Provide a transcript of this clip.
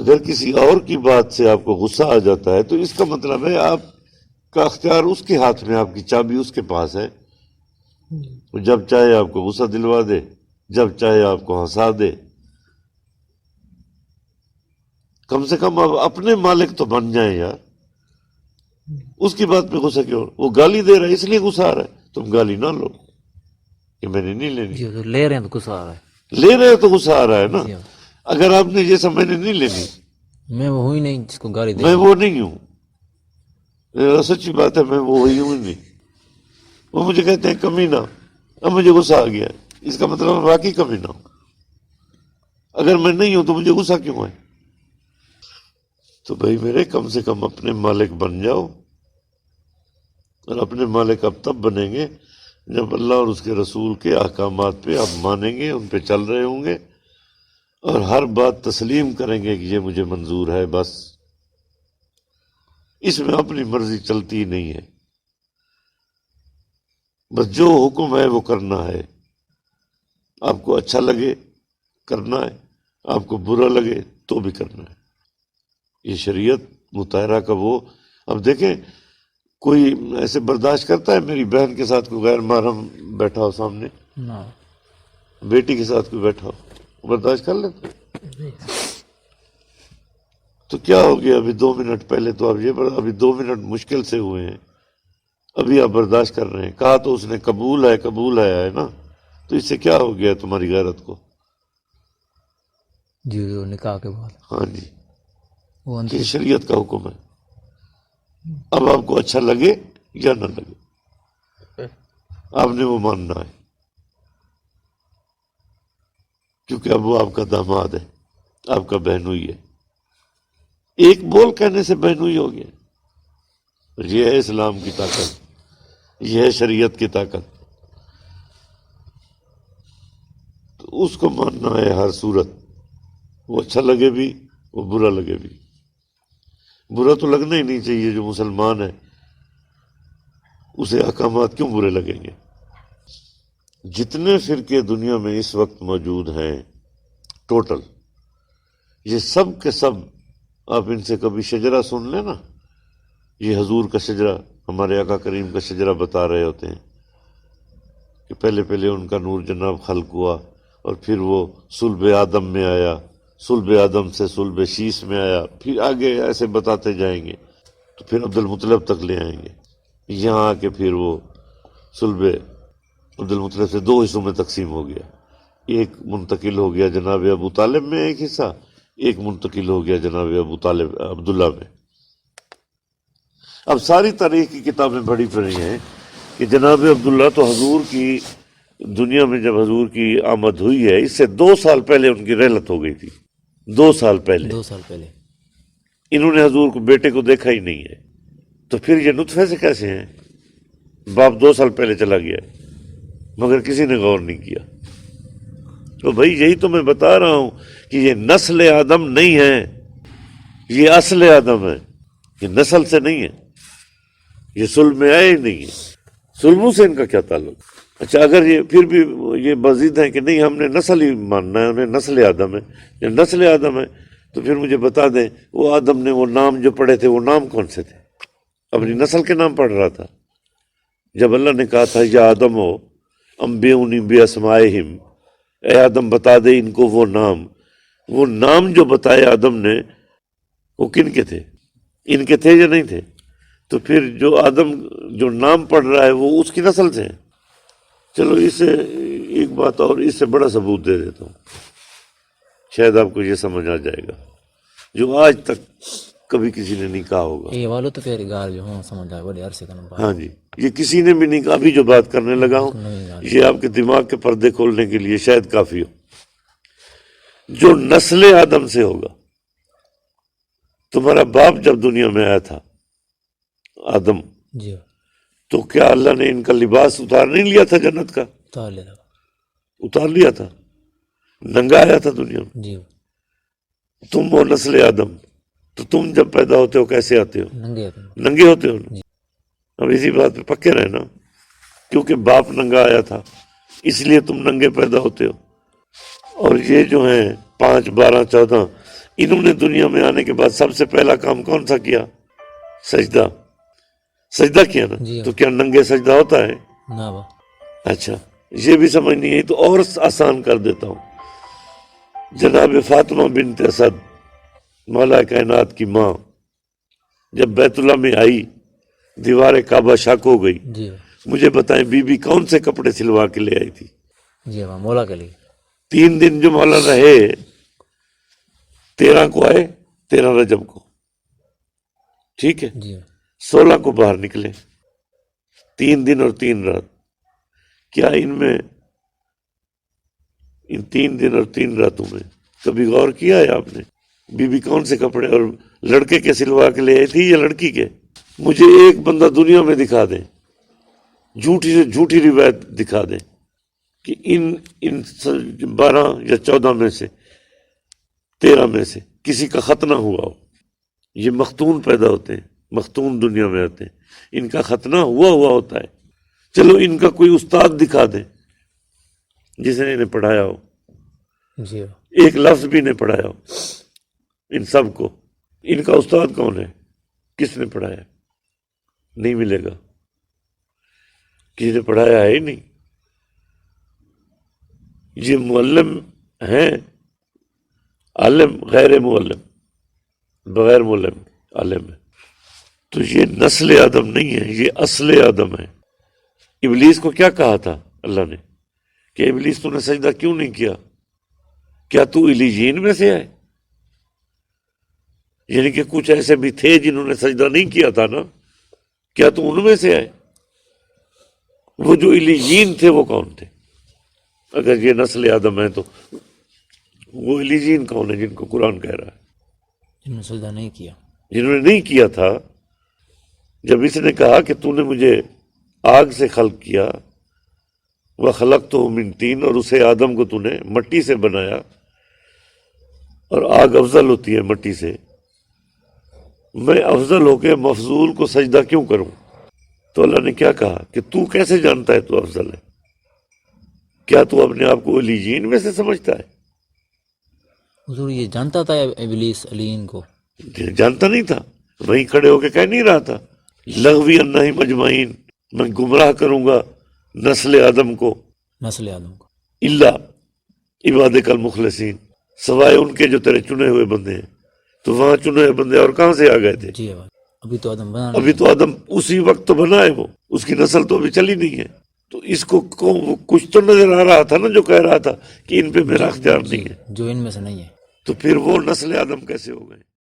اگر کسی اور کی بات سے آپ کو غصہ آ جاتا ہے تو اس کا مطلب ہے آپ کا اختیار اس کے ہاتھ میں، آپ کی چابی اس کے پاس ہے، وہ جب چاہے آپ کو غصہ دلوا دے، جب چاہے آپ کو ہنسا دے۔ کم سے کم آپ اپنے مالک تو بن جائیں یار، اس کی بات پہ غصہ کیوں؟ وہ گالی دے رہا ہے اس لیے غصہ آ رہا ہے، تم گالی نہ لو کہ میں نے نہیں لینی، جی حضور، لے رہے ہیں تو غصہ آ رہا ہے، لے رہے ہو تو غصہ آ رہا ہے نا۔ جی حضور، اگر آپ نے یہ سب میں نے نہیں لینی، میں وہ ہوں ہی نہیں جس کو گالی دے میں گا۔ وہ نہیں ہوں، سچی بات ہے، میں وہ وہی ہوں نہیں۔ وہ مجھے کہتے ہیں کمینہ، اب مجھے غصہ آ گیا، اس کا مطلب میں واقعی کمینہ ہوں۔ اگر میں نہیں ہوں تو مجھے غصہ کیوں ہے؟ تو بھائی میرے، کم سے کم اپنے مالک بن جاؤ، اور اپنے مالک اب تب بنیں گے جب اللہ اور اس کے رسول کے احکامات پہ آپ مانیں گے، ان پہ چل رہے ہوں گے، اور ہر بات تسلیم کریں گے کہ یہ مجھے منظور ہے، بس اس میں اپنی مرضی چلتی ہی نہیں ہے، بس جو حکم ہے وہ کرنا ہے، آپ کو اچھا لگے کرنا ہے، آپ کو برا لگے تو بھی کرنا ہے۔ یہ شریعت مطہرہ کا وہ، اب دیکھیں کوئی ایسے برداشت کرتا ہے میری بہن کے ساتھ کوئی غیر محرم بیٹھا ہو سامنے، نہ، بیٹی کے ساتھ کوئی بیٹھا ہو، برداشت کر لیتے؟ تو کیا ہو گیا؟ ابھی 2 منٹ پہلے تو ابھی 2 منٹ مشکل سے ہوئے ہیں، ابھی آپ برداشت کر رہے ہیں۔ کہا تو اس نے قبول ہے، قبول ہے نا، تو اس سے کیا ہو گیا تمہاری غیرت کو؟ جی حضور، نکاح کے بعد ہاں جی، وہ یہ انتم، شریعت کا حکم ہے، اب آپ کو اچھا لگے یا نہ لگے آپ نے وہ ماننا ہے، کیونکہ اب وہ آپ کا داماد ہے، آپ کا بہنوئی ہے، ایک بول کہنے سے بہنوئی ہو گیا۔ یہ ہے اسلام کی طاقت، یہ ہے شریعت کی طاقت، تو اس کو ماننا ہے ہر صورت، وہ اچھا لگے بھی، وہ برا لگے بھی۔ برا تو لگنا ہی نہیں چاہیے، جو مسلمان ہے اسے احکامات کیوں برے لگیں گے؟ جتنے فرقے دنیا میں اس وقت موجود ہیں ٹوٹل، یہ سب کے سب، آپ ان سے کبھی شجرہ سن لیں نا، یہ حضور کا شجرہ، ہمارے آقا کریم کا شجرہ بتا رہے ہوتے ہیں کہ پہلے پہلے ان کا نور جناب خلق ہوا، اور پھر وہ صلب آدم میں آیا، صلب آدم سے صلب شیس میں آیا، پھر آگے ایسے بتاتے جائیں گے، تو پھر عبد المطلب تک لے آئیں گے، یہاں آ کے پھر وہ صلب عبد المطلب سے 2 حصوں میں تقسیم ہو گیا، ایک منتقل ہو گیا جناب ابو طالب میں ایک حصہ، ایک منتقل ہو گیا جناب ابو طالب عبداللہ میں۔ اب ساری تاریخ کی کتابیں پڑھی پڑھی ہیں کہ جناب عبداللہ تو حضور کی دنیا میں جب حضور کی آمد ہوئی ہے، اس سے 2 سال پہلے ان کی رحلت ہو گئی تھی، 2 سال پہلے 2 سال پہلے، انہوں نے حضور کو بیٹے کو دیکھا ہی نہیں ہے، تو پھر یہ نطفے سے کیسے ہیں؟ باپ 2 سال پہلے چلا گیا ہے، مگر کسی نے غور نہیں کیا۔ تو بھائی یہی تو میں بتا رہا ہوں کہ یہ نسل آدم نہیں ہے، یہ اصل آدم ہے، یہ نسل سے نہیں ہے، یہ صلب میں آئے ہی نہیں ہے، صلبوں سے ان کا کیا تعلق؟ اچھا اگر یہ پھر بھی یہ مزید ہے کہ نہیں ہم نے نسل ہی ماننا ہے، انہیں نسل آدم ہے، جب نسل آدم ہے تو پھر مجھے بتا دیں وہ آدم نے وہ نام جو پڑھے تھے وہ نام کون سے تھے؟ اپنی نسل کے نام پڑھ رہا تھا۔ جب اللہ نے کہا تھا یا آدم ہو انبئونی باسمائہم، اے آدم بتا دے ان کو وہ نام جو بتائے آدم نے وہ کن کے تھے؟ ان کے تھے یا نہیں تھے؟ تو پھر جو آدم جو نام پڑھ رہا ہے وہ اس کی نسل سے ہے۔ چلو اس سے ایک بات اور، اس سے بڑا ثبوت دے دیتا ہوں، شاید آپ کو یہ سمجھ آ جائے گا، جو آج تک کبھی کسی نے نہیں کہا ہوگا۔ یہ والو تو پھر گار جو ہوں سمجھ آئے بڑے عرصے کا نمبر، ہاں جی، یہ کسی نے بھی نہیں کہا، ابھی جو بات کرنے لگا ہوں نہیں گار، یہ آپ کے دماغ کے پردے کھولنے کے لیے شاید کافی ہو۔ جو نسل آدم سے ہوگا، تمہارا باپ جب دنیا میں آیا تھا آدم، جی تو کیا اللہ نے ان کا لباس اتار نہیں لیا تھا جنت کا؟ اتار لے لگا، اتار لیا تھا، ننگا آیا تھا دنیا میں۔ جی تم ہو نسل آدم، تو تم جب پیدا ہوتے ہو کیسے آتے ہو؟ ننگے، ننگے ہوتے ہو نا۔ اب اسی بات پہ پکے رہنا، کیونکہ باپ ننگا آیا تھا اس لیے تم ننگے پیدا ہوتے ہو، اور یہ جو ہیں 5, 12, 14 انہوں نے دنیا میں آنے کے بعد سب سے پہلا کام کون سا کیا؟ سجدہ کیا نا؟ جی تو کیا ننگے سجدہ ہوتا ہے؟ نا با اچھا یہ بھی سمجھ نہیں ہے تو اور آسان کر دیتا ہوں۔ جناب فاطمہ بنت اسد مولا کائنات کی ماں جب بیت اللہ میں آئی دیوار کعبہ شک ہو گئی، جی مجھے بتائیں بی بی کون سے کپڑے سلوا کے لے آئی تھی؟ جی با مولا کے لیے 3 دن جو مولا رہے 13 کو آئے، 13 رجب کو، ٹھیک ہے، جی 16 کو باہر نکلے، 3 دن اور 3 رات۔ کیا ان 3 دن اور 3 راتوں میں کبھی غور کیا ہے آپ نے بی بی کون سے کپڑے اور لڑکے کے سلوا کے لے آئی تھی یا لڑکی کے؟ مجھے ایک بندہ دنیا میں دکھا دیں، جھوٹی سے جھوٹی روایت دکھا دیں کہ ان 12 یا 14 میں سے 13 میں سے کسی کا ختنہ ہوا ہو۔ یہ مختون پیدا ہوتے ہیں، مختون دنیا میں آتے ہیں، ان کا ختنہ ہوا ہوتا ہے۔ چلو ان کا کوئی استاد دکھا دیں جس نے انہیں پڑھایا ہو، جی با ایک لفظ بھی نہیں پڑھایا ہو ان سب کو۔ ان کا استاد کون ہے؟ کس نے پڑھایا؟ نہیں ملے گا، کسی نے پڑھایا ہے ہی نہیں۔ یہ معلم ہیں، عالم غیر معلم، بغیر معلم عالم ہے۔ تو یہ نسل آدم نہیں ہے، یہ اصل آدم ہے۔ ابلیس کو کیا کہا تھا اللہ نے کہ ابلیس تو نے سجدہ کیوں نہیں کیا؟ کیا تو علیجین میں سے ہے؟ یعنی کہ کچھ ایسے بھی تھے جنہوں نے سجدہ نہیں کیا تھا نا، کیا تو ان میں سے ہے؟ وہ جو علیجین تھے وہ کون تھے؟ اگر یہ نسل آدم ہے تو وہ علیجین کون ہے جن کو قرآن کہہ رہا ہے؟ جنہوں نے سجدہ نہیں کیا، جنہوں نے نہیں کیا تھا۔ جب اس نے کہا کہ تو نے مجھے آگ سے خلق کیا، وَخَلَقْتُهُ مِن طِين، اور اسے آدم کو تو نے مٹی سے بنایا، اور آگ افضل ہوتی ہے مٹی سے، میں افضل ہو کے مفضول کو سجدہ کیوں کروں؟ تو اللہ نے کیا کہا کہ تو کیسے جانتا ہے تو افضل ہے؟ کیا تو اپنے آپ کو علیجین میں سے سمجھتا ہے؟ حضور یہ جانتا تھا ابلیس علین کو؟ جانتا نہیں تھا، وہیں کھڑے ہو کے کہہ نہیں رہا تھا لغوی انہم اجمعین، میں گمراہ کروں گا نسل آدم کو، نسل آدم کو، الا عبادک المخلصین، سوائے ان کے جو تیرے چنے ہوئے بندے ہیں۔ تو وہاں چنے ہوئے بندے اور کہاں سے آ گئے تھے؟ جی با ابھی تو آدم بنا ابھی تو آدم اسی وقت تو بنا ہے، وہ اس کی نسل تو ابھی چلی نہیں ہے۔ تو اس کو کچھ تو نظر آ رہا تھا نا جو کہہ رہا تھا کہ ان پہ میرا اختیار نہیں ہے، جو ان میں سے نہیں ہے۔ تو پھر وہ نسل آدم کیسے ہو گئے؟